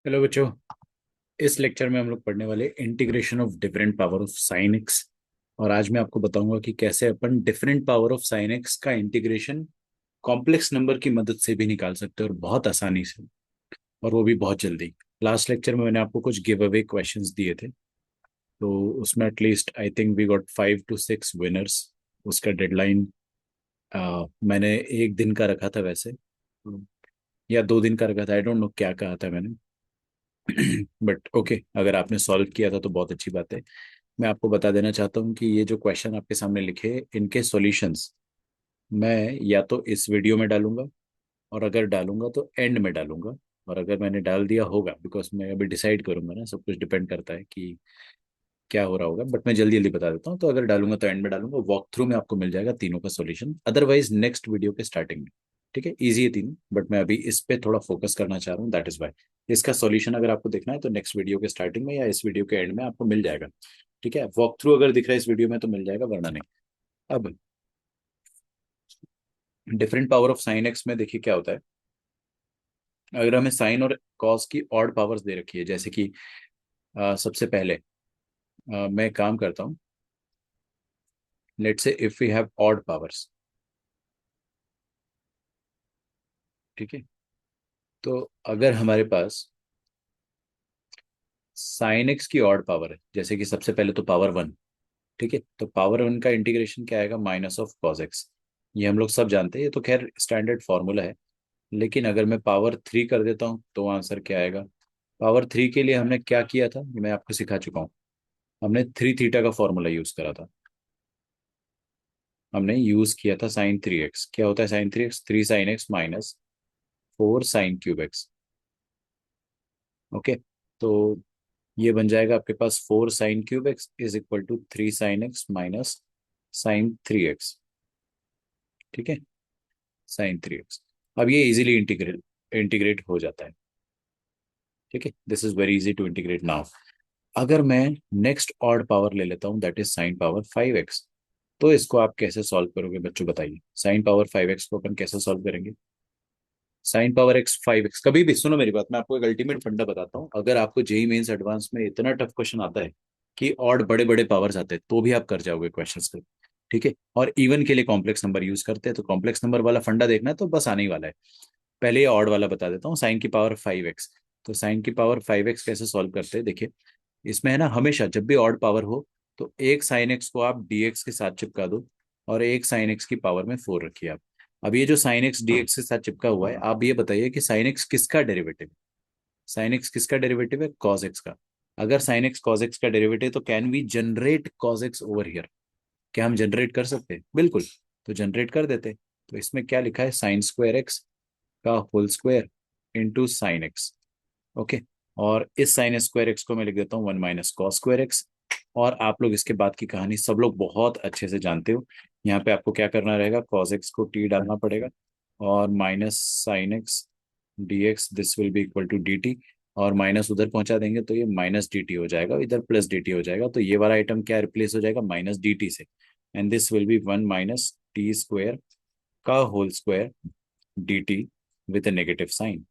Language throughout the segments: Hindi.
हेलो बच्चों। इस लेक्चर में हम लोग पढ़ने वाले integration of different power of sine x. और आज मैं आपको बताऊंगा कि कैसे अपन different power of sine x का इंटीग्रेशन कॉम्प्लेक्स नंबर की मदद से भी निकाल सकते हैं, और बहुत आसानी से, और वो भी बहुत जल्दी। लास्ट लेक्चर में मैंने आपको कुछ गिव अवे क्वेश्चंस दिए थे, तो उसमें at least I think we got 5 to 6 winners. उसका डेडलाइन मैंने एक दिन का रखा था वैसे, या 2 दिन का रखा था, आई डोंट नो क्या कहा था मैंने। बट ओके, अगर आपने सॉल्व किया था तो बहुत अच्छी बात है। मैं आपको बता देना चाहता हूँ कि ये जो क्वेश्चन आपके सामने लिखे हैं, इनके सॉल्यूशंस मैं या तो इस वीडियो में डालूंगा, और अगर डालूंगा तो एंड में डालूंगा। और अगर मैंने डाल दिया होगा, बिकॉज मैं अभी डिसाइड करूंगा ना, सब कुछ डिपेंड करता है कि क्या हो रहा होगा, बट मैं जल्दी जल्दी बता देता हूँ। तो अगर डालूंगा तो एंड में डालूंगा, वॉक थ्रू में आपको मिल जाएगा तीनों का सॉल्यूशन, अदरवाइज नेक्स्ट वीडियो के स्टार्टिंग में। ठीक है, इजी है तीनों, बट मैं अभी इस पे थोड़ा फोकस करना चाह रहा हूँ, दैट इज वाई। इसका सॉल्यूशन अगर आपको देखना है तो नेक्स्ट वीडियो के स्टार्टिंग में या इस वीडियो के एंड में आपको मिल जाएगा। ठीक है, वॉक थ्रू अगर दिख रहा है इस वीडियो में तो मिल जाएगा, वरना नहीं। अब different power of sine x में देखिए क्या होता है। अगर हमें साइन और कॉस की ऑड पावर्स दे रखी है, जैसे कि सबसे पहले मैं एक काम करता हूँ। Let's say if we have odd powers, ठीक है, तो अगर हमारे पास साइन एक्स की ऑड पावर है, जैसे कि सबसे पहले तो पावर 1। ठीक है, तो पावर 1 का इंटीग्रेशन क्या आएगा, माइनस ऑफ कॉस एक्स। ये हम लोग सब जानते हैं, ये तो खैर स्टैंडर्ड फॉर्मूला है। लेकिन अगर मैं पावर 3 कर देता हूँ तो आंसर क्या आएगा। पावर 3 के लिए हमने क्या किया था, ये मैं आपको सिखा चुका हूँ। हमने 3 थीटा का फॉर्मूला यूज करा था। हमने यूज किया था साइन 3 एक्स। क्या होता है sine 3 x, 3 sin x minus 4 sin³ x. Okay, तो ये बन जाएगा आपके पास 4 sin³ x is equal to 3 sin x minus sin 3x। ठीक है, sin 3x। अब ये इजीली इंटीग्रेट इंटीग्रेट हो जाता है। ठीक है, this is very easy to integrate now. अगर मैं नेक्स्ट ऑड पावर ले लेता हूँ, that is sine power 5x, तो इसको आप कैसे सॉल्व करोगे बच्चों, बताइए। साइन पावर 5x को अपन कैसे सॉल्व करेंगे। साइन पावर एक्स 5x, कभी भी सुनो मेरी बात, मैं आपको एक अल्टीमेट फंडा बताता हूँ। अगर आपको जेई मेंस एडवांस में इतना टफ क्वेश्चन आता है कि ऑड बड़े बड़े पावर्स आते हैं, तो भी आप कर जाओगे क्वेश्चंस को। ठीक है, और इवन के लिए कॉम्प्लेक्स नंबर यूज करते हैं, तो कॉम्प्लेक्स नंबर वाला फंडा देखना है तो बस आने ही वाला है। पहले ये ऑड वाला बता देता हूँ, साइन की पावर 5x। तो साइन की पावर 5x कैसे सॉल्व करते हैं, देखिए। इसमें है ना, हमेशा जब भी ऑड पावर हो तो एक साइन एक्स को आप dx के साथ चिपका दो, और एक साइन एक्स की पावर में 4 रखिए आप। अब ये जो साइन एक्स dx के साथ चिपका हुआ है, आप ये बताइए कि साइन एक्स किसका डेरिवेटिव है। साइन एक्स किसका डेरिवेटिव है, कॉस एक्स का। अगर साइन एक्स कॉस एक्स का डेरिवेटिव, तो can we generate cos x over here. क्या हम जनरेट कर सकते हैं, बिल्कुल। तो जनरेट कर देते। तो इसमें क्या लिखा है, साइन स्क्वायर एक्स का whole square into sine x. Okay, और इस साइन स्क्वायर एक्स को मैं लिख देता हूँ 1 - cos² एक्स। और आप लोग इसके बाद की कहानी सब लोग बहुत अच्छे से जानते हो। यहाँ पे आपको क्या करना रहेगा, cos एक्स को t डालना पड़ेगा, और minus sine x dx, this will be equal to dt। और माइनस उधर पहुंचा देंगे तो ये माइनस dt हो जाएगा, इधर प्लस dt हो जाएगा, तो ये वाला आइटम क्या रिप्लेस हो जाएगा, माइनस dt से। And this will be 1 - t² का whole square dt with a negative sign.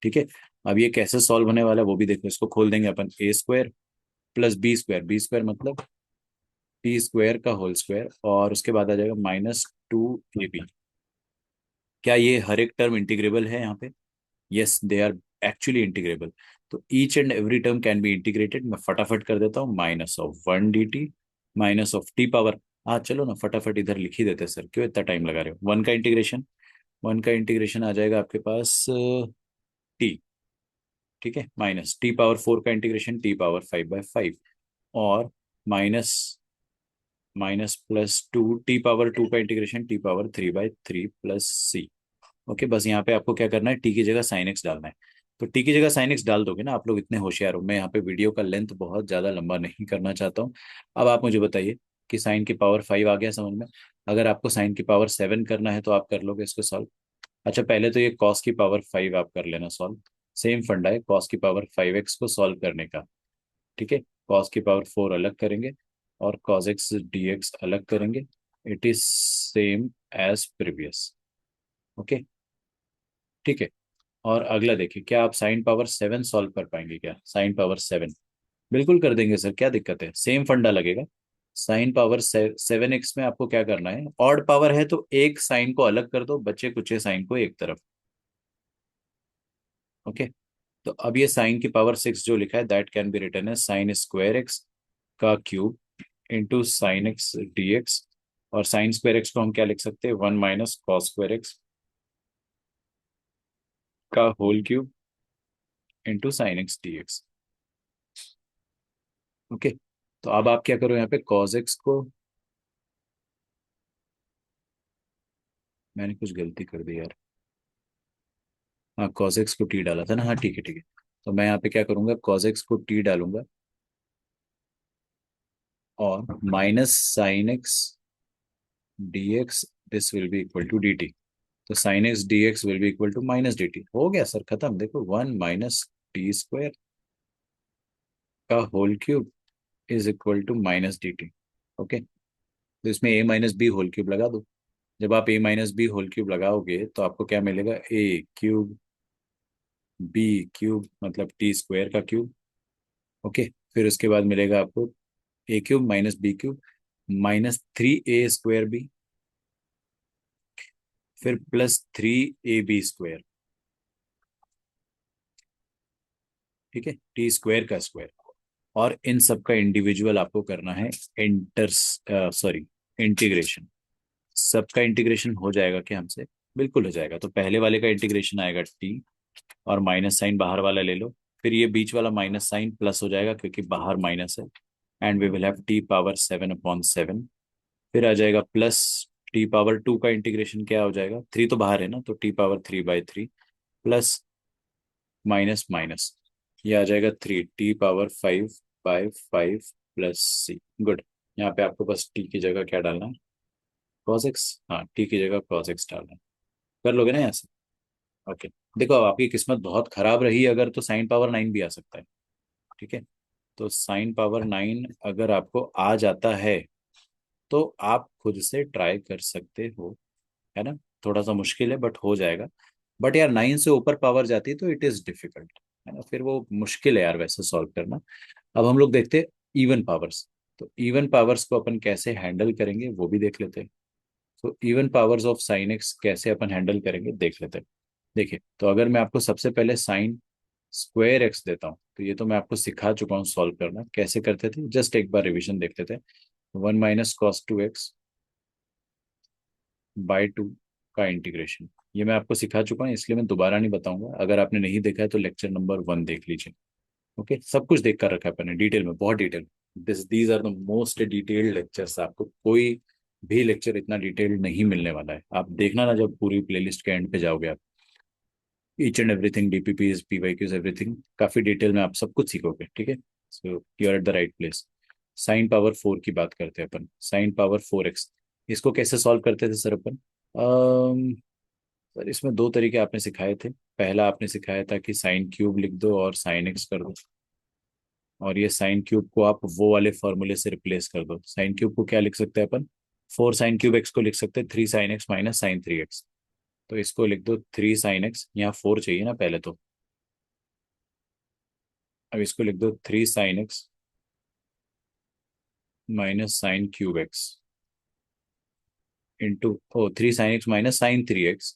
ठीक है, अब ये कैसे सॉल्व होने वाला है वो भी देखो। इसको खोल देंगे अपन, a² प्लस b² मतलब t² का होल स्क्वायर, और उसके बाद आ जाएगा -2ab। क्या ये हर एक टर्म इंटीग्रेबल है यहाँ पे, yes they are actually integrable. तो each and every term can be integrated. मैं फटाफट कर देता हूँ, -1 dt minus of t power. हाँ चलो ना, फटाफट इधर लिख ही देते हैं, सर क्यों इतना टाइम लगा रहे हो। वन का इंटीग्रेशन आ जाएगा आपके पास टी। ठीक है, माइनस t⁴ का इंटीग्रेशन t⁵/5, और माइनस माइनस +2 t⁵ 2 का इंटीग्रेशन t⁵3/3 प्लस सी। ओके, बस यहाँ पे आपको क्या करना है, टी की जगह साइन एक्स डालना है। तो टी की जगह साइन एक्स डाल दोगे ना, आप लोग इतने होशियार हो। मैं यहाँ पे वीडियो का लेंथ बहुत ज्यादा लंबा नहीं करना चाहता हूँ। अब आप मुझे बताइए कि साइन की पावर 5 आ गया समझ में। अगर आपको साइन की पावर 7 करना है तो आप कर लोगे इसको सॉल्व। अच्छा, पहले तो ये कॉस की पावर 5 आप कर लेना सॉल्व। सेम फंडा है कॉस की पावर 5x को सॉल्व करने का। ठीक है, कॉस की पावर 4 अलग करेंगे, और कॉस एक्स dx अलग करेंगे। It is same as previous. Okay, ठीक है। और अगला देखिए, क्या आप साइन पावर 7 सॉल्व कर पाएंगे? क्या साइन पावर 7? बिल्कुल कर देंगे सर, क्या दिक्कत है, सेम फंडा लगेगा। साइन पावर 7x में आपको क्या करना है, ऑड पावर है तो एक साइन को अलग कर दो, बचे कुचे साइन को एक तरफ। ओके। तो अब ये साइन की पावर 6 जो लिखा है, दैट कैन बी रिटन है साइन स्क्वायर एक्स का cube into sine x d x. और साइन स्क्वायर एक्स को हम क्या लिख सकते हैं, 1 - cos स्क्वायर एक्स का whole cube into sine x d x. Okay. तो अब आप क्या करो, यहाँ पे cos एक्स को, मैंने कुछ गलती कर दी यार। हाँ, cos एक्स को टी डाला था ना, हाँ ठीक है ठीक है। तो मैं यहाँ पे क्या करूंगा, cos एक्स को टी डालूंगा और minus sine x d x, this will be equal to d t. तो sine x d x will be equal to minus d t. हो गया सर, खत्म। देखो 1 - t² का whole cube is equal to minus d t. Okay. तो इसमें a minus b whole cube लगा दो। जब आप a minus b whole cube लगाओगे तो आपको क्या मिलेगा, a³ b³ मतलब t² का क्यूब। ओके। फिर उसके बाद मिलेगा आपको a³ minus b³ -3a² B, फिर +3ab²। ठीक है, t² का स्क्वायर। और इन सब का इंडिविजुअल आपको करना है इंटर सॉरी इंटीग्रेशन। सबका इंटीग्रेशन हो जाएगा क्या हमसे? बिल्कुल हो जाएगा। तो पहले वाले का इंटीग्रेशन आएगा टी, और माइनस साइन बाहर वाला ले लो। फिर ये बीच वाला माइनस साइन प्लस हो जाएगा क्योंकि बाहर माइनस है। And we will have t⁻7/7। फिर आ जाएगा प्लस t⁻2 का इंटीग्रेशन क्या हो जाएगा, 3 तो बाहर है ना, तो t⁻3/3 प्लस माइनस माइनस, ये आ जाएगा 3t⁻5/5 प्लस c। गुड। यहाँ पे आपको बस t की जगह क्या डालना है, cos x। हाँ, t की जगह cos x डालना है। कर लोगे ना यहाँ से? ओके। देखो, अब आपकी किस्मत बहुत खराब रही अगर, तो साइन पावर 9 भी आ सकता है। ठीक है। तो साइन पावर 9 अगर आपको आ जाता है तो आप खुद से ट्राई कर सकते हो, है ना। थोड़ा सा मुश्किल है बट हो जाएगा। बट यार 9 से ऊपर पावर जाती है तो इट इज डिफिकल्ट, है ना, फिर वो मुश्किल है यार वैसे सॉल्व करना। अब हम लोग देखते हैं इवन पावर्स। तो इवन पावर्स को अपन कैसे हैंडल करेंगे वो भी देख लेते हैं। तो even powers of sine x कैसे अपन हैंडल करेंगे देख लेते हैं। देखिए, तो अगर मैं आपको सबसे पहले साइन स्क्वायर एक्स देता हूँ, तो ये तो मैं आपको सिखा चुका हूँ सॉल्व करना कैसे करते थे, जस्ट एक बार रिवीजन देख लेते हैं। 1 - cos 2x बाई 2 का इंटीग्रेशन, ये मैं आपको सिखा चुका हूँ इसलिए मैं दोबारा नहीं बताऊंगा। अगर आपने नहीं देखा है तो लेक्चर नंबर 1 देख लीजिए। ओके, सब कुछ देख कर रखा है मैंने डिटेल में, बहुत detail. These are the most detailed lectures. आपको कोई भी लेक्चर इतना डिटेल्ड नहीं मिलने वाला है। आप देखना ना, जब पूरी प्लेलिस्ट के एंड पे जाओगे आप, each and everything, DPPs, PYQs, everything काफी डिटेल में आप सब कुछ सीखोगे। ठीक है, so you are at the right place. Sine power 4 की बात करते हैं अपन, साइन पावर 4x। इसको कैसे सॉल्व करते थे सर अपन? अम्म, सर इसमें दो तरीके आपने सिखाए थे। पहला आपने सिखाया था कि साइन क्यूब लिख दो और साइन एक्स कर दो, और ये साइन क्यूब को आप वो वाले फॉर्मूले से रिप्लेस कर दो। साइन क्यूब को क्या लिख सकते हैं अपन, 4 sin³ x को लिख सकते हैं 3 sin x minus sin 3x। तो इसको लिख दो 3 sin x, यहाँ 4 चाहिए ना पहले तो। अब इसको लिख दो 3 sin x minus sin³ x into, ओ 3 sin x minus sin 3x।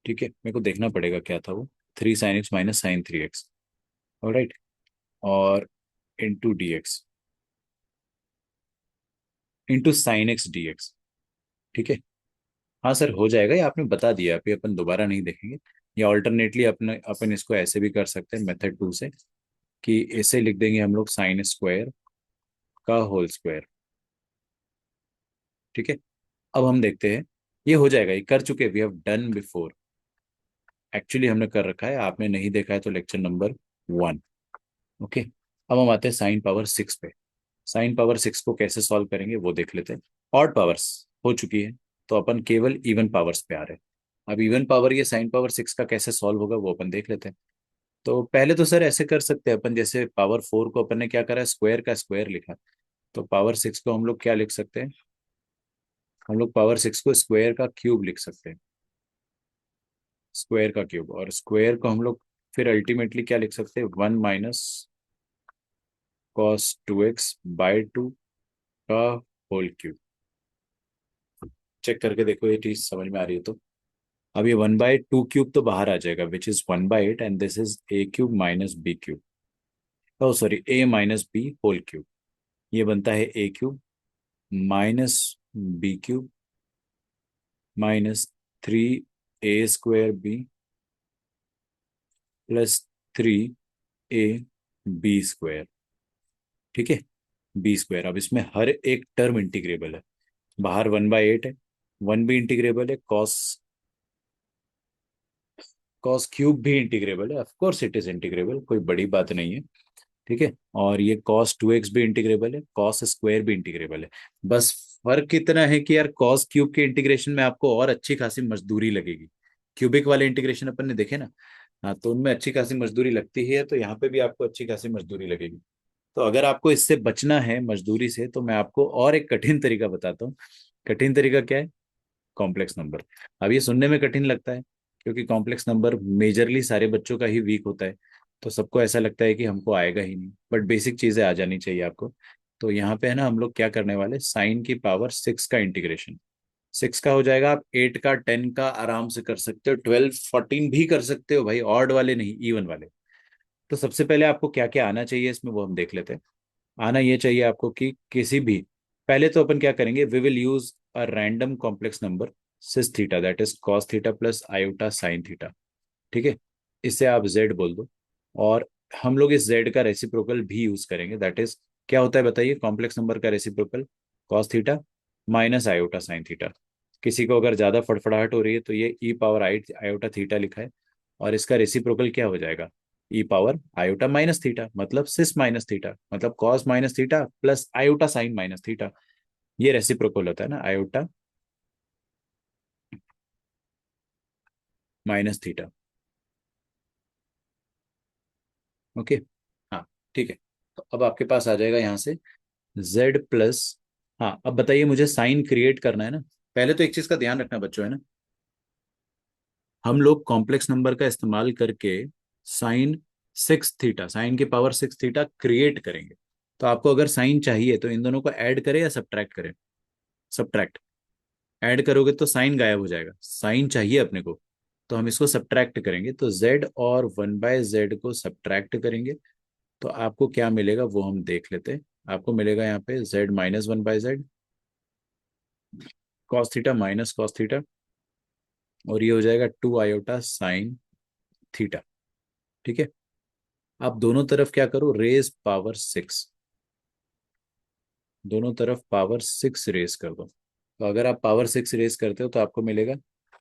ठीक है, मेरे को देखना पड़ेगा क्या था वो, 3 sin x minus sin 3x। Alright. और into dx, into sin x dx। ठीक है। हाँ सर, हो जाएगा, ये आपने बता दिया, अभी अपन दोबारा नहीं देखेंगे। या ऑल्टरनेटली अपने अपन इसको ऐसे भी कर सकते हैं मेथड 2 से, कि इसे लिख देंगे हम लोग साइन स्क्वायर का होल स्क्वायर। ठीक है। अब हम देखते हैं, ये हो जाएगा, ये कर चुके, we have done before. Actually हमने कर रखा है, आपने नहीं देखा है तो लेक्चर नंबर 1। ओके। अब हम आते हैं साइन पावर 6 पे। साइन पावर 6 को कैसे सॉल्व करेंगे वो देख लेते हैं। ऑड पावर्स हो चुकी है, तो अपन केवल इवन पावर्स पे आ रहे हैं। अब इवन पावर ये साइन पावर 6 का कैसे सॉल्व होगा वो अपन देख लेते हैं। तो पहले तो सर ऐसे कर सकते हैं अपन, जैसे पावर 4 को अपन ने क्या करा, स्क्वायर का स्क्वायर लिखा। तो पावर 6 को हम लोग क्या लिख सकते हैं, हम लोग पावर 6 को स्क्वायर का क्यूब लिख सकते हैं। स्क्वायर का क्यूब, और स्क्वायर को हम लोग फिर अल्टीमेटली क्या लिख सकते हैं, 1 - cos 2x/2 का होल क्यूब। चेक करके देखो ये चीज समझ में आ रही है तो। अब ये 1/2 क्यूब तो बाहर आ जाएगा, which is 1/8, and this is a³ - b³। Oh sorry, a - b whole cube. ये बनता है a³ - b³ -3a² b +3ab²। ठीक है, b²। अब इसमें हर एक टर्म इंटीग्रेबल है, बाहर 1/8 है, 1 भी इंटीग्रेबल है, कॉस क्यूब भी इंटीग्रेबल है, of course it is integrable, कोई बड़ी बात नहीं है। ठीक है, और ये cos 2x भी इंटीग्रेबल है, कॉस स्क्वायर भी इंटीग्रेबल है। बस फर्क इतना है कि यार कॉस क्यूब के इंटीग्रेशन में आपको और अच्छी खासी मजदूरी लगेगी। क्यूबिक वाले इंटीग्रेशन अपन ने देखे ना, हाँ, तो उनमें अच्छी खासी मजदूरी लगती है, तो यहाँ पे भी आपको अच्छी खासी मजदूरी लगेगी। तो अगर आपको इससे बचना है मजदूरी से, तो मैं आपको और एक कठिन तरीका बताता हूँ। कठिन तरीका क्या है? Complex number. अब ये सुनने में कठिन लगता है, क्योंकि कॉम्प्लेक्स नंबर मेजरली सारे बच्चों का ही वीक होता है, तो सबको ऐसा लगता है कि हमको आएगा ही नहीं, बट बेसिक चीजें आ जानी चाहिए आपको। तो यहाँ पे है ना, हम लोग क्या करने वाले, sin⁻6 का इंटीग्रेशन। 6 का हो जाएगा, आप 8 का, 10 का आराम से कर सकते हो, 12 14 भी कर सकते हो भाई, ऑड वाले नहीं, इवन वाले। तो सबसे पहले आपको क्या क्या आना चाहिए इसमें, वो हम देख लेते हैं। आना ये चाहिए आपको कि किसी भी, पहले तो अपन क्या करेंगे, we will use a random complex number cis theta, that is cos theta plus iota sine theta. ठीक है, इससे आप जेड बोल दो। और हम लोग इस जेड का रेसिप्रोकल भी यूज करेंगे, दैट इज, क्या होता है बताइए कॉम्प्लेक्स नंबर का reciprocal? Cos theta minus iota sine theta. किसी को अगर ज्यादा फड़फड़ाहट हो रही है तो ये ई पावर आई आयोटा थीटा लिखा है, और इसका रेसिप्रोकल क्या हो जाएगा, ई पावर आयोटा माइनस थीटा, मतलब सिस माइनस थीटा, मतलब cos minus theta plus iota sign minus theta. ये रेसिप्रोकल होता है ना, आयोटा माइनस थीटा। ओके, हाँ, ठीक है। तो अब आपके पास आ जाएगा यहाँ से जेड प्लस, हाँ अब बताइए, मुझे साइन क्रिएट करना है ना। पहले तो एक चीज का ध्यान रखना बच्चों, है ना, हम लोग कॉम्प्लेक्स नंबर का इस्तेमाल करके साइन 6 थीटा क्रिएट करेंगे। तो आपको अगर साइन चाहिए तो इन दोनों को ऐड करें या सब्ट्रैक्ट करें? सब्ट्रैक्ट। ऐड करोगे तो साइन गायब हो जाएगा, साइन चाहिए अपने को, तो हम इसको सब्ट्रैक्ट करेंगे, तो जेड और 1/z को सब्ट्रैक्ट करेंगे। तो आपको क्या मिलेगा वो हम देख लेते हैं। आपको मिलेगा यहाँ पे z - 1/z, cos theta minus cos theta, और ये हो जाएगा 2 आयोटा साइन थीटा। ठीक है, आप दोनों तरफ क्या करो, रेज पावर 6, दोनों तरफ पावर 6 रेज कर दो। तो अगर आप पावर 6 रेज करते हो तो आपको मिलेगा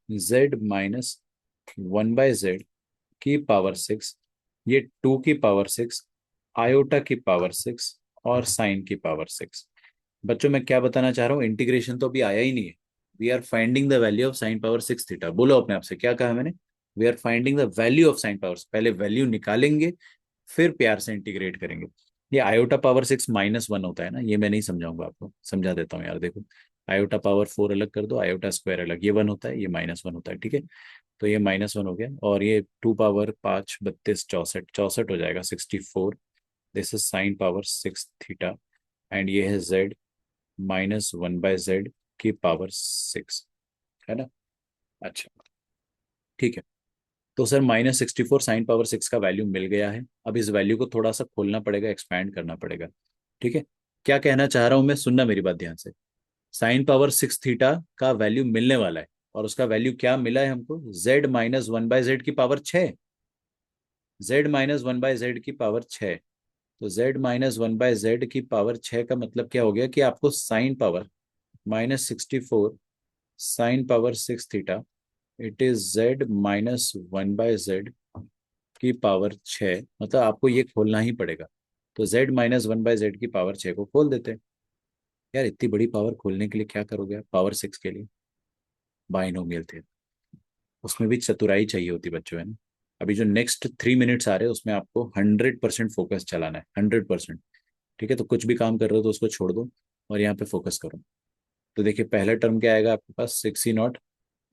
z - 1/z की पावर 6, ये 2 की पावर 6, आयोटा की पावर 6, और साइन की पावर 6। बच्चों मैं क्या बताना चाह रहा हूँ, इंटीग्रेशन तो अभी आया ही नहीं है। We are finding the value of sin⁻6 theta. बोलो अपने आप से, क्या कहा मैंने? We are finding the value of sine power, पहले वैल्यू निकालेंगे, फिर प्यार से इंटीग्रेट करेंगे। ये आयोटा पावर 6 -1 होता है ना, ये मैं नहीं समझाऊंगा आपको, समझा देता हूँ यार, देखो, आयोटा पावर 4 अलग कर दो, आयोटा स्क्वायर अलग, ये 1 होता है, ये -1 होता है। ठीक है, तो ये -1 हो गया, और ये 2 पावर 5 32 64 हो जाएगा, 64। This is sin⁻6 theta, and ये है z - 1/z की पावर 6, है ना। अच्छा, ठीक है। तो सर -64 sin⁻6 का वैल्यू मिल गया है। अब इस वैल्यू को थोड़ा सा खोलना पड़ेगा, एक्सपैंड करना पड़ेगा। ठीक है, क्या कहना चाह रहा हूं मैं, सुनना मेरी बात ध्यान से। sin⁻6 थीटा का वैल्यू मिलने वाला है, और उसका वैल्यू क्या मिला है हमको, z - 1/z की पावर 6, z - 1/z की पावर 6। तो z - 1/z की पावर 6 का मतलब क्या हो गया कि आपको sine power -64 sin⁻6 theta, it is z - 1/z की पावर 6, मतलब आपको ये खोलना ही पड़ेगा। तो z - 1/z की पावर 6 को खोल देते हैं। यार इतनी बड़ी पावर खोलने के लिए क्या करोगे आप, पावर 6 के लिए बाइनोमियल थे, उसमें भी चतुराई चाहिए होती बच्चों, है ना। अभी जो नेक्स्ट 3 मिनट्स आ रहे हैं उसमें आपको 100% फोकस चलाना है, 100%। ठीक है, तो कुछ भी काम कर रहे हो तो उसको छोड़ दो और यहाँ पे फोकस करो। तो देखिए पहला टर्म क्या आएगा आपके पास, 6 E0,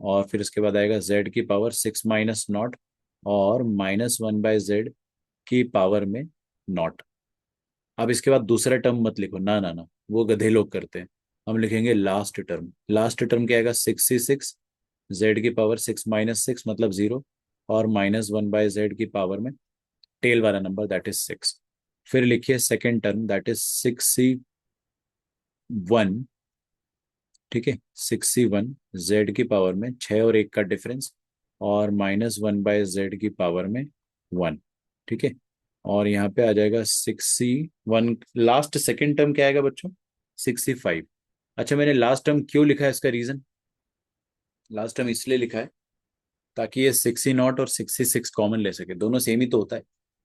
और फिर उसके बाद आएगा z की पावर 6 - 0 और -1/z की पावर में नॉट। अब इसके बाद दूसरा टर्म मत लिखो, ना ना ना, वो गधे लोग करते हैं। हम लिखेंगे लास्ट टर्म। लास्ट टर्म क्या आएगा, 66 जेड की पावर 6 - 6 मतलब 0 और -1/z की पावर में टेल वाला नंबर दैट इज 6। फिर लिखिए सेकेंड टर्म दैट इज 61। ठीक है, 61 जेड की पावर में 6 और 1 का डिफरेंस और -1/z की पावर में 1। ठीक है, और यहाँ पे आ जाएगा 61। लास्ट सेकेंड टर्म क्या आएगा बच्चों, 65। अच्छा, मैंने लास्ट टर्म क्यों लिखा है, इसका रीजन, लास्ट टर्म इसलिए लिखा है ताकि ये 60 और 66 कॉमन ले सके, दोनों सेम ही तो होता है,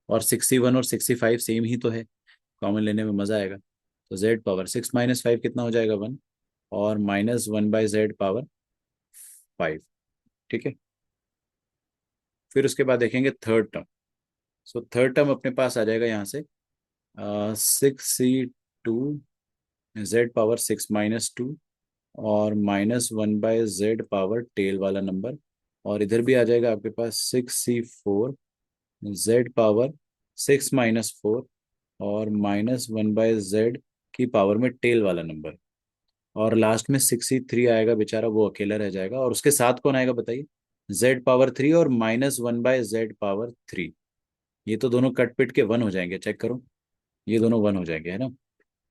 और 61 और 65 सेम ही तो है, कॉमन लेने में मजा आएगा। तो जेड पावर 6 - 5 कितना हो जाएगा, 1, और -1/z पावर 5। ठीक है, फिर उसके बाद देखेंगे third term. So third term अपने पास आ जाएगा यहाँ से 6c2 जेड पावर 6 - 2 और -1/z पावर टेल वाला नंबर, और इधर भी आ जाएगा आपके पास 6c4 जेड पावर 6 - 4 और -1/z की पावर में टेल वाला नंबर, और लास्ट में 63 आएगा, बेचारा वो अकेला रह जाएगा, और उसके साथ कौन आएगा बताइए, जेड पावर 3 और -1/z पावर 3। ये तो दोनों कट पिट के 1 हो जाएंगे, चेक करो, ये दोनों 1 हो जाएंगे, है ना।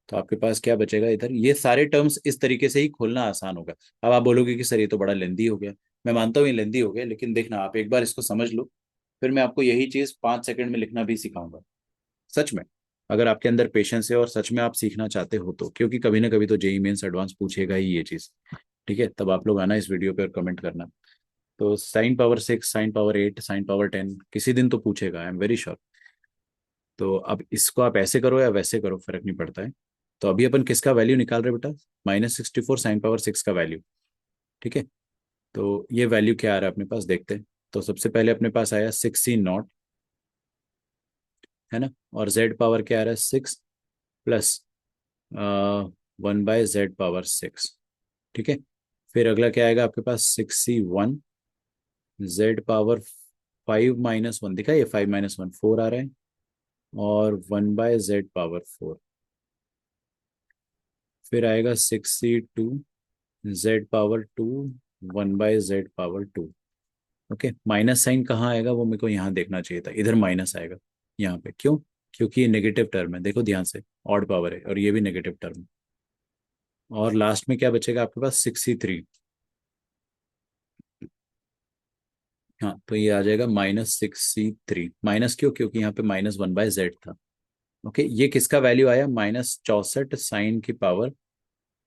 तो आपके पास क्या बचेगा इधर, ये सारे टर्म्स इस तरीके से ही खोलना आसान होगा। अब आप बोलोगे कि सर ये तो बड़ा लेंदी हो गया, मैं मानता हूँ ये लेंदी हो गया, लेकिन देखना आप एक बार इसको समझ लो, फिर मैं आपको यही चीज 5 सेकंड में लिखना भी सिखाऊंगा, सच में। अगर आपके अंदर पेशेंस है और सच में आप सीखना चाहते हो तो, क्योंकि कभी ना कभी तो जेई मेंस एडवांस पूछेगा ही ये चीज। ठीक है, तब आप लोग आना इस वीडियो पे और कमेंट करना। तो sine power 6, sine power 8, sine power 10 किसी दिन तो पूछेगा, आई एम वेरी श्योर। तो अब इसको आप ऐसे करो या वैसे करो, फर्क नहीं पड़ता है। तो अभी अपन किसका वैल्यू निकाल रहे हैं बेटा, -64 साइन पावर 6 का वैल्यू। ठीक है, तो ये वैल्यू क्या आ रहा है अपने पास, देखते हैं। तो सबसे पहले अपने पास आया 60 है ना, और जेड पावर क्या आ रहा है, 6 प्लस 1/z पावर 6। ठीक है, फिर अगला क्या आएगा आपके पास, 61 जेड पावर 5 - 1, दिखा ये 5 - 1 4 आ रहा है, और 1/z पावर 4। फिर आएगा 62 z power 2 1/z power 2। Okay, minus sign कहाँ आएगा वो मेरे को यहाँ देखना चाहिए था, इधर माइनस आएगा यहाँ पे, क्यों, क्योंकि ये नेगेटिव टर्म है, देखो ध्यान से, ऑड पावर है और ये भी नेगेटिव टर्म है। और लास्ट में क्या बचेगा आपके पास, 63। हाँ, तो ये आ जाएगा -63, माइनस क्यों, क्योंकि यहाँ पे -1/z था। ओके, ये किसका वैल्यू आया, -64 साइन की पावर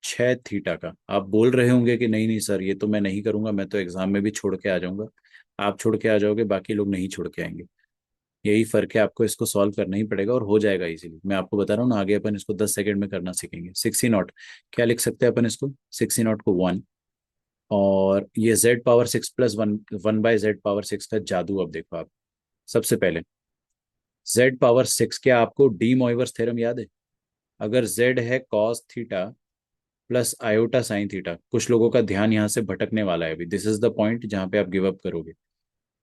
6 थीटा का। आप बोल रहे होंगे कि नहीं नहीं सर, ये तो मैं नहीं करूंगा, मैं तो एग्जाम में भी छोड़ के आ जाऊंगा। आप छोड़ के आ जाओगे, बाकी लोग नहीं छोड़ के आएंगे, यही फर्क है, आपको इसको सॉल्व करना ही पड़ेगा और हो जाएगा इजीली। मैं आपको बता रहा हूँ ना, आगे अपन इसको 10 सेकंड में करना सीखेंगे। 60 क्या लिख सकते हैं अपन इसको, 60 को 1, और ये Z power 6 plus 1, 1/z power 6 का जादू। अब देखो आप, सबसे पहले जेड पावर 6, क्या आपको डी मोइवर्स थ्योरम याद है, अगर जेड है cos theta plus iota sine theta, कुछ लोगों का ध्यान यहाँ से भटकने वाला है अभी, दिस इज द पॉइंट जहाँ पे आप गिव अप करोगे।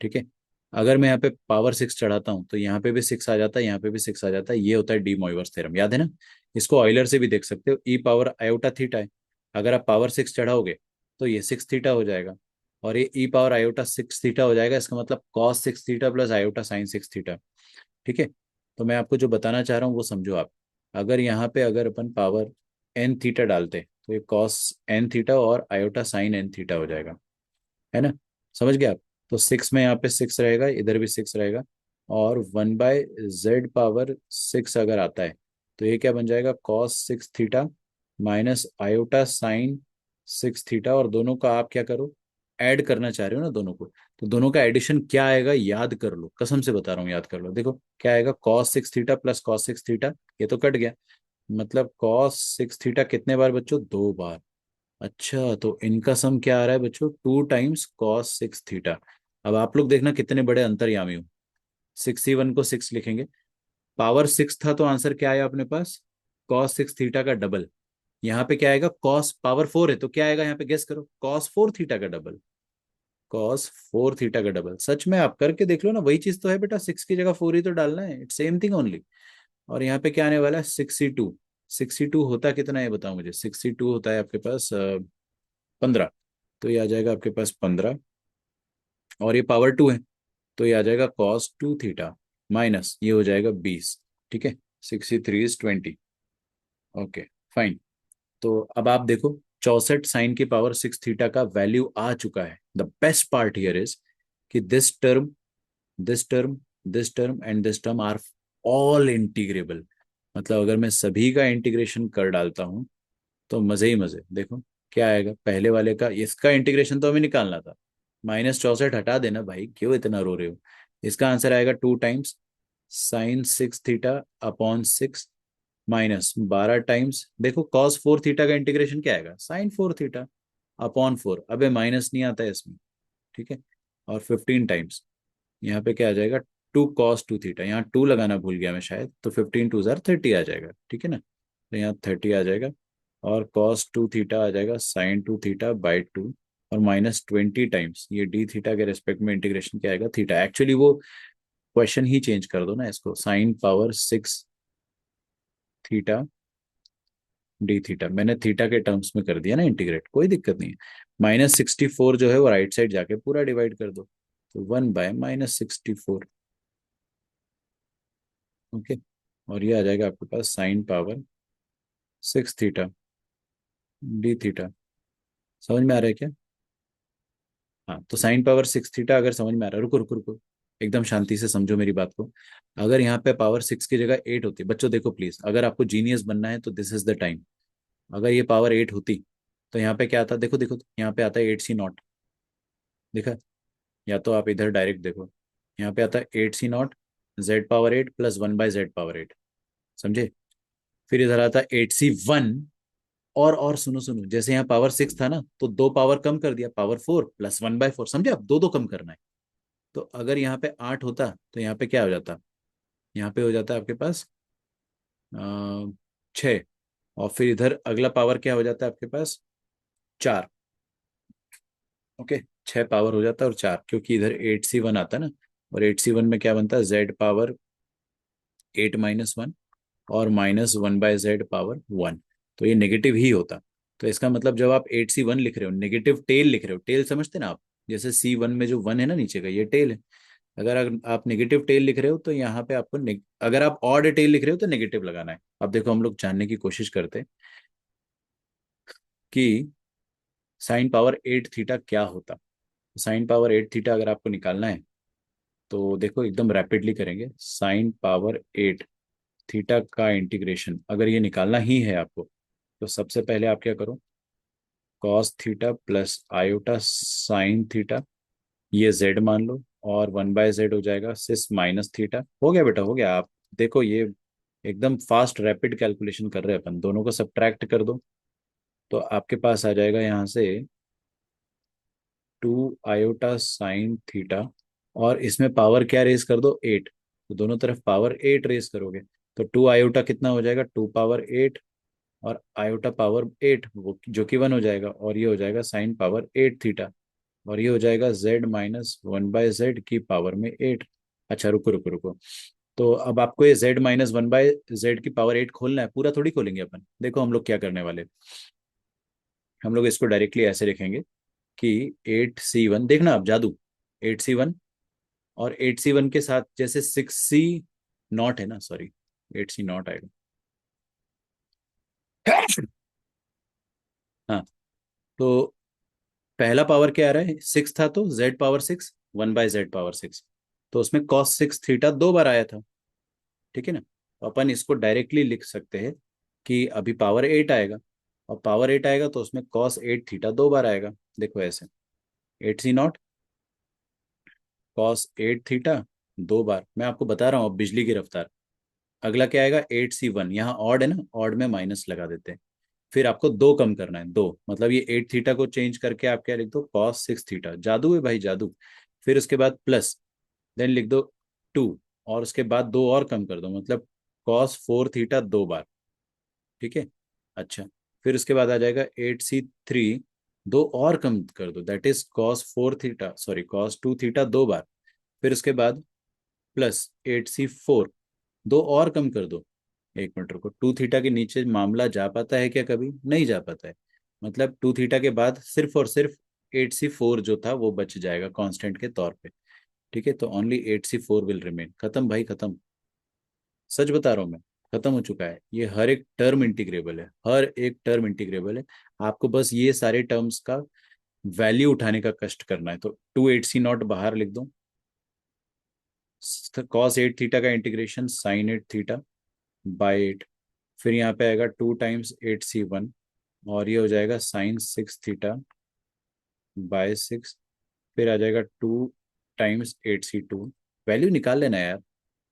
ठीक है, अगर मैं यहाँ पे पावर 6 चढ़ाता हूँ तो यहाँ पे भी 6 आ जाता है, यहाँ पे भी 6 आ जाता है, ये होता है डी मोइवर्स थ्योरम, याद है ना। इसको ऑयलर से भी देख सकते हो, ई पावर आयोटा थीटा है, अगर आप पावर 6 चढ़ाओगे तो ये 6 थीटा हो जाएगा, और ये ई पावर आयोटा 6 थीटा हो जाएगा, इसका मतलब cos 6 theta plus iota sign 6 theta. ठीक है, तो मैं आपको जो बताना चाह रहा हूँ वो समझो आप। अगर यहाँ पे अगर अपन पावर एन थीटा डालते तो ये कॉस एन थीटा और आयोटा साइन एन थीटा हो जाएगा, है ना, समझ गए आप। तो 6 में यहाँ पे 6 रहेगा, इधर भी 6 रहेगा, और 1/z पावर 6 अगर आता है तो ये क्या बन जाएगा, cos 6 theta minus iota sine 6 theta, और दोनों का आप क्या करो, ऐड करना चाह रहे हो ना दोनों को, तो दोनों का एडिशन क्या आएगा याद कर लो, कसम से बता रहा हूँ याद कर लो। देखो क्या आएगा, cos 6 theta plus cos 6 theta, ये तो कट गया, मतलब cos 6 थीटा कितने बार बच्चों, 2 बार। अच्छा, तो इनका सम क्या आ रहा है बच्चों, 2 टाइम्स cos 6 थीटा। अब आप लोग देखना कितने बड़े अंतर्यामी हो, 61 को 6 लिखेंगे, पावर 6 था तो आंसर क्या आया अपने पास, cos 6 थीटा का डबल। यहाँ पे क्या आएगा, कॉस पावर 4 है तो क्या आएगा यहाँ पे, गेस करो, cos 4 थीटा का डबल। कॉस 4 थीटा का डबल। सच में आप करके देख लो ना, वही चीज तो है बेटा, 6 की जगह 4 ही तो डालना है, इट्स सेम थिंग ओनली। और यहाँ पे क्या आने वाला है, 62। 62 होता कितना है बताओ मुझे, 62 होता है आपके पास 15। तो ये आ जाएगा आपके पास 15, और ये पावर 2 है, तो ये आ जाएगा cos 2 थीटा माइनस ये हो जाएगा 20। ठीक है, 63 इज 20। Okay, fine. तो अब आप देखो, 64 sin की पावर 6 थीटा का वैल्यू आ चुका है। The best part here is कि this term, this term, this term and this term are all integrable. मतलब अगर मैं सभी का इंटीग्रेशन कर डालता हूं तो मजे ही मजे। देखो क्या आएगा, पहले वाले का, इसका इंटीग्रेशन तो हमें निकालना था। -64 हटा देना भाई, क्यों इतना रो रहे हो। इसका आंसर आएगा 2 times sin 6 theta upon 6 minus 12 times, देखो cos 4 थीटा का इंटीग्रेशन क्या आएगा, sin 4 थीटा अपॉन 4। अबे माइनस नहीं आता है इसमें, ठीक है। और 15 टाइम्स, यहाँ पे क्या आ जाएगा, 2 cos 2 थीटा, यहाँ 2 लगाना भूल गया मैं शायद, तो 15 2 जार 30 आ जाएगा, ठीक है ना। तो यहाँ 30 आ जाएगा, और cos 2 थीटा आ जाएगा sin 2 थीटा/2, और -20 टाइम्स ये डी थीटा के रेस्पेक्ट में इंटीग्रेशन क्या आएगा, थीटा। एक्चुअली वो क्वेश्चन ही चेंज कर दो ना इसको, sin 6 थीटा डी थीटा, मैंने थीटा के टर्म्स में कर दिया ना इंटीग्रेट, कोई दिक्कत नहीं है। -64 जो है वो राइट साइड जाके पूरा डिवाइड कर दो, तो 1/-64। ओके, और ये आ जाएगा आपके पास sin 6 थीटा डी थीटा। समझ में आ रहा है क्या? हाँ, तो sin 6 थीटा अगर समझ में आ रहा है, रुको रुको रुको, एकदम शांति से समझो मेरी बात को। अगर यहाँ पे पावर 6 की जगह 8 होती, बच्चों देखो प्लीज, अगर आपको जीनियस बनना है तो दिस इज द टाइम। अगर ये पावर 8 होती तो यहाँ पे क्या आता, देखो देखो, यहाँ पे आता है 8c0। देखा, या तो आप इधर डायरेक्ट देखो, यहाँ पे आता है 8c0 z⁻8 प्लस 1/z⁻8। समझे? फिर इधर आता है 8c1। और सुनो सुनो, जैसे यहाँ पावर 6 था ना, तो दो पावर कम कर दिया, पावर 4 प्लस 1/4। समझे? आप दो दो कम करना है। तो अगर यहाँ पे 8 होता तो यहाँ पे क्या हो जाता, यहाँ पे हो जाता आपके पास 6। और फिर इधर अगला पावर क्या हो जाता है आपके पास, 4। ओके, 6 पावर हो जाता है और 4, क्योंकि इधर 8c1 आता है ना, और 8c1 में क्या बनता है, z⁻8 - 1 और -1/z⁻1। तो ये नेगेटिव ही होता। तो इसका मतलब जब आप 8c1 लिख रहे हो, नेगेटिव टेल लिख रहे हो, टेल समझते ना आप, जैसे C1 में जो 1 है ना नीचे का, ये टेल है। अगर आप नेगेटिव टेल लिख रहे हो तो यहाँ पे आपको अगर आप ऑड टेल लिख रहे हो तो नेगेटिव लगाना है। अब देखो, हम लोग जानने की कोशिश करते हैं कि sin 8 थीटा क्या होता। sin 8 थीटा अगर आपको निकालना है तो देखो एकदम रैपिडली करेंगे। sin 8 थीटा का इंटीग्रेशन अगर ये निकालना ही है आपको, तो सबसे पहले आप क्या करो, cos theta plus iota sine theta, ये z मान लो, और 1/z हो जाएगा सिस माइनस थीटा। हो गया बेटा, हो गया। आप देखो, ये एकदम फास्ट रैपिड कैलकुलेशन कर रहे हैं अपन, दोनों को सब्ट्रैक्ट कर दो, तो आपके पास आ जाएगा यहाँ से 2 आयोटा साइन थीटा, और इसमें पावर क्या रेस कर दो, 8। तो दोनों तरफ पावर 8 रेस करोगे, तो 2 आयोटा कितना हो जाएगा, 2 पावर 8, और आयोटा पावर 8 वो जो कि 1 हो जाएगा, और ये हो जाएगा sin 8 थीटा, और ये हो जाएगा z-1/z की पावर में 8। अच्छा रुको रुको रुको, तो अब आपको ये z-1/z की पावर 8 खोलना है, पूरा थोड़ी खोलेंगे अपन। देखो हम लोग क्या करने वाले, हम लोग इसको डायरेक्टली ऐसे लिखेंगे कि 8c1, देखना आप जादू, 8c1, और 8c1 के साथ जैसे 6c नॉट है ना, सॉरी 8c नॉट आएगा। हाँ, तो पहला पावर क्या आ रहा है, 6 था, तो z⁻6 1/z⁻6, तो उसमें cos 6 थीटा 2 बार आया था, ठीक है ना। तो अपन इसको डायरेक्टली लिख सकते हैं कि अभी पावर 8 आएगा, और पावर 8 आएगा तो उसमें cos 8 थीटा 2 बार आएगा। देखो ऐसे, 8c0 cos 8 थीटा 2 बार, मैं आपको बता रहा हूँ अब बिजली की रफ्तार। अगला क्या आएगा, 8c1, यहाँ ऑड है ना, ऑड में माइनस लगा देते हैं। फिर आपको 2 कम करना है, 2, मतलब ये 8 थीटा को चेंज करके आप क्या लिख दो, cos 6 थीटा। जादू है भाई, जादू। फिर उसके बाद प्लस, देन लिख दो 2, और उसके बाद 2 और कम कर दो, मतलब cos 4 थीटा 2 बार, ठीक है। अच्छा, फिर उसके बाद आ जाएगा 8c3 दो और कम कर दो, that is cos 4 theta, sorry cos 2 theta 2 बार, फिर उसके बाद प्लस 8c4, दो और कम कर दो। एक मिनट रुको, 2 थीटा के नीचे मामला जा पाता है क्या? कभी नहीं जा पाता है। मतलब 2 थीटा के बाद सिर्फ और सिर्फ 8c4 जो था वो बच जाएगा कांस्टेंट के तौर पे। ठीक है, तो ओनली 8c4 विल रिमेन। खत्म भाई खत्म, सच बता रहा हूँ मैं, खत्म हो चुका है। ये हर एक टर्म इंटीग्रेबल है, हर एक टर्म इंटीग्रेबल है। आपको बस ये सारे टर्म्स का वैल्यू उठाने का कष्ट करना है। तो 2 8c0 बाहर लिख दो, कॉस 8 थीटा का इंटीग्रेशन साइन 8 थीटा बाई 8, फिर यहाँ पे आएगा 2 टाइम्स 8c1, और ये हो जाएगा साइन 6 थीटा बाय 6, फिर आ जाएगा 2 टाइम्स 8c2, वैल्यू निकाल लेना यार,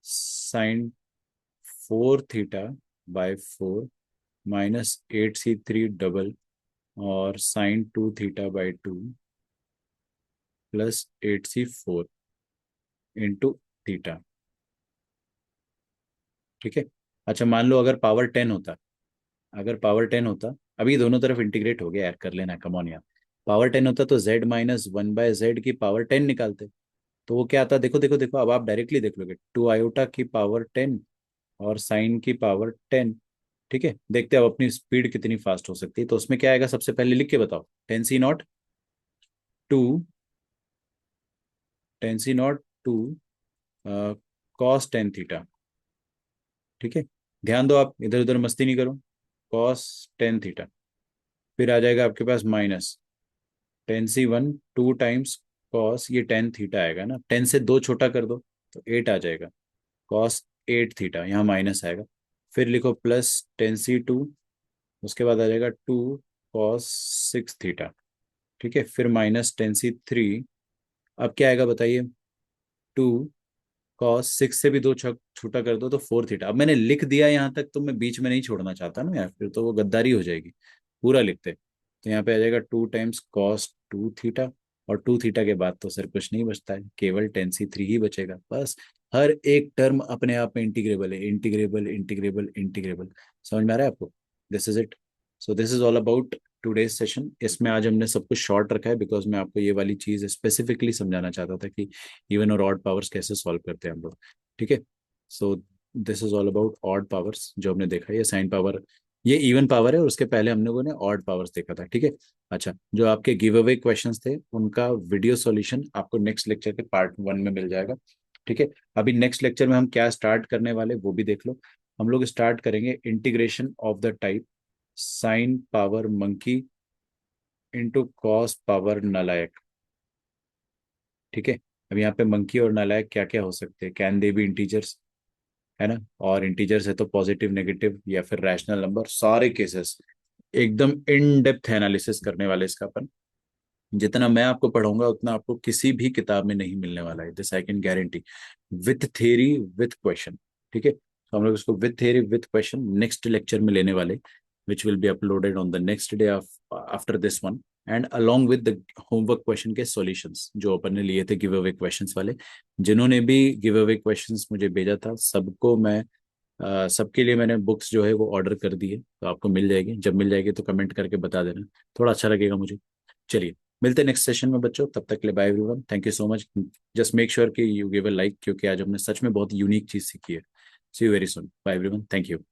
sine 4 theta by 4 minus 8c3 double, और sine 2 theta by 2 plus 8c4 into theta. ठीक है। अच्छा मान लो अगर पावर 10 होता, अगर पावर 10 होता, अभी दोनों तरफ इंटीग्रेट हो गया यार, कर लेना कमॉन यार। पावर 10 होता तो z-1/z की पावर 10 निकालते, तो वो क्या आता? देखो देखो देखो, अब आप डायरेक्टली देख लोगे, 2 आयोटा की पावर 10 और साइन की पावर 10। ठीक है, देखते हैं अब अपनी स्पीड कितनी फास्ट हो सकती है। तो उसमें क्या आएगा सबसे पहले लिख के बताओ, 10c0 to, 10c0 to cos 10 theta. ठीक है, ध्यान दो, आप इधर उधर मस्ती नहीं करो। cos 10 थीटा, फिर आ जाएगा आपके पास माइनस 10c1 2 टाइम्स कॉस, ये 10 थीटा आएगा ना, 10 से 2 छोटा कर दो तो 8 आ जाएगा, cos 8 थीटा, यहाँ माइनस आएगा, फिर लिखो प्लस 10c2, उसके बाद आ जाएगा 2 cos 6 थीटा। ठीक है, फिर माइनस 10c3, अब क्या आएगा बताइए? 2 cos 6 से भी 2 छोटा कर दो तो 4 थीटा। अब मैंने लिख दिया यहाँ तक, तो मैं बीच में नहीं छोड़ना चाहता ना यार, फिर तो वो गद्दारी हो जाएगी। पूरा लिखते, तो यहाँ पे आ जाएगा 2 टाइम्स cos 2 थीटा, और 2 थीटा के बाद तो सर कुछ नहीं बचता है, केवल 10c3 ही बचेगा बस। हर एक टर्म अपने आप में इंटीग्रेबल है, इंटीग्रेबल इंटीग्रेबल इंटीग्रेबल। समझ में आ रहा है आपको? This is it. So this is all about today's session. इसमें आज हमने सब कुछ शॉर्ट रखा है, बिकॉज मैं आपको ये वाली चीज स्पेसिफिकली समझाना चाहता था कि इवन और ऑड पावर्स कैसे सॉल्व करते हैं हम लोग। ठीक है, so this is all about odd powers जो हमने देखा। ये साइन पावर, ये इवन पावर है, और उसके पहले हम लोगों ने ऑड पावर्स देखा था। ठीक है। अच्छा, जो आपके गिव अवे क्वेश्चंस थे उनका वीडियो सॉल्यूशन आपको नेक्स्ट लेक्चर के पार्ट 1 में मिल जाएगा। ठीक है, अभी नेक्स्ट लेक्चर में हम क्या स्टार्ट करने वाले वो भी देख लो। हम लोग स्टार्ट करेंगे integration of the type sine power monkey into cos power नालायक। ठीक है, अब यहाँ पे मंकी और नालायक क्या क्या हो सकते हैं, कैन दे भी इंटीजर्स, है ना, और इंटीजर्स है तो पॉजिटिव नेगेटिव या फिर रैशनल नंबर, सारे केसेस एकदम इन डेप्थ एनालिसिस करने वाले इसका अपन। जितना मैं आपको पढ़ाऊंगा उतना आपको किसी भी किताब में नहीं मिलने वाला है, this I can guarantee, with theory with question. ठीक है, तो हम लोग इसको with theory with question next lecture में लेने वाले, which will be uploaded on the next day of after this one, and along with the homework question के सॉल्यूशंस जो अपन ने लिए थे गिव अवे क्वेश्चंस वाले। जिन्होंने भी गिव अवे क्वेश्चंस मुझे भेजा था सबको मैं सबके लिए मैंने बुक्स जो है वो ऑर्डर कर दी है, तो आपको मिल जाएगी। जब मिल जाएगी तो कमेंट करके बता देना, थोड़ा अच्छा लगेगा मुझे। चलिए, मिलते हैं नेक्स्ट सेशन में बच्चों, तब तक के लिए bye everyone, thank you so much. Just make sure कि यू गिव अ लाइक, क्योंकि आज हमने सच में बहुत यूनिक चीज सीखी है। See you very soon, bye everyone, thank you.